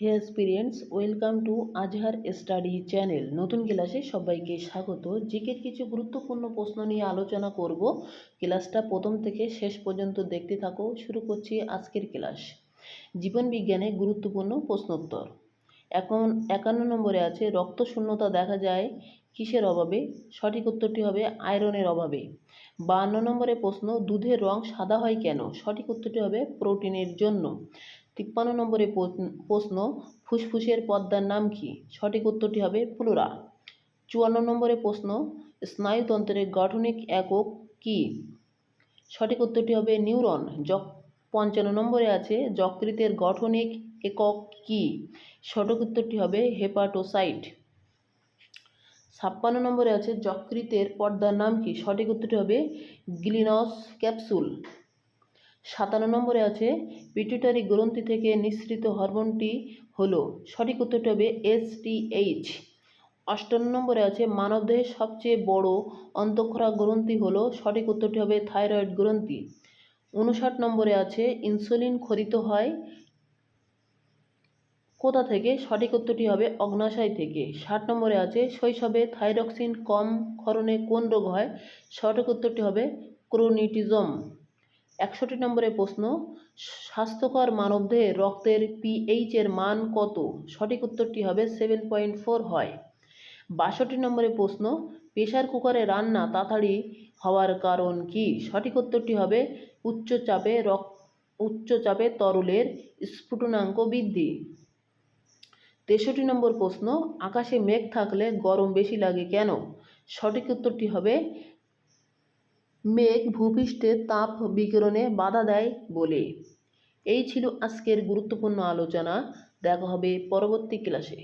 Hey students, welcome to Azhar study channel. নতুন ক্লাসে সবাইকে স্বাগত। জিকের কিছু গুরুত্বপূর্ণ প্রশ্ন নিয়ে আলোচনা করব। ক্লাসটা প্রথম থেকে শেষ পর্যন্ত দেখতে থাকো। শুরু করছি আজকের ক্লাস। জীবন বিজ্ঞানে গুরুত্বপূর্ণ প্রশ্নোত্তর। এখন 51 নম্বরে আছে, রক্ত শূন্যতা দেখা যায় কিসের অভাবে? সঠিক উত্তরটি হবে আয়রনের অভাবে। 52 নম্বরে প্রশ্ন, দুধের রং সাদা হয় কেন? সঠিক উত্তরটি হবে প্রোটিনের জন্য। 53 নম্বরে প্রশ্ন, ফুসফুসের পর্দার নাম কি? সঠিক উত্তরটি হবে প্লুরা। 54 নম্বরে প্রশ্ন, স্নায়ুতন্ত্রের গঠনিক একক কি? সঠিক উত্তরটি হবে নিউরন। 55 নম্বরে আছে, যকৃতের গঠনিক একক কি? সঠিক উত্তরটি হবে হেপাটোসাইট। 56 নম্বরে আছে, যকৃতের পর্দার নাম কি? সঠিক উত্তরটি হবে গ্লিনস ক্যাপসুল। 57 নম্বরে আছে, পিটুইটারি গ্রন্থি থেকে নিঃসৃত হরমোনটি হলো? সঠিক উত্তরটি হবে এসটিএইচ। 58 নম্বরে আছে, মানবদেহের সবচেয়ে বড় অন্তঃক্ষরা গ্রন্থি হলো? সঠিক উত্তরটি হবে থাইরয়েড গ্রন্থি। 59 নম্বরে আছে, ইনসুলিন খরিত হয় কোথা থেকে? সঠিক উত্তরটি হবে অগ্ন্যাশয় থেকে। 60 নম্বরে আছে, শৈশবে থাইরক্সিন কম ক্ষরণে কোন রোগ হয়? সঠিক উত্তরটি হবে ক্রোনিটিজম। 61 নম্বরে প্রশ্ন, স্বাস্থ্যকর মানবদেহের রক্তের পিএইচ এর মান কত? সঠিক উত্তরটি হবে 7.4 হয়। 62 নম্বরে প্রশ্ন, প্রেসার কুকারে রান্না তাড়াতাড়ি হওয়ার কারণ কি? সঠিক উত্তরটি হবে উচ্চ চাপে তরলের স্ফুটনাঙ্ক বৃদ্ধি। 63 নম্বর প্রশ্ন, আকাশে মেঘ থাকলে গরম বেশি লাগে কেন? সঠিক উত্তরটি হবে মেঘ ভূপৃষ্ঠের তাপ বিকিরণে বাধা দেয় বলে। এই ছিল আজকের গুরুত্বপূর্ণ আলোচনা। দেখা হবে পরবর্তী ক্লাসে।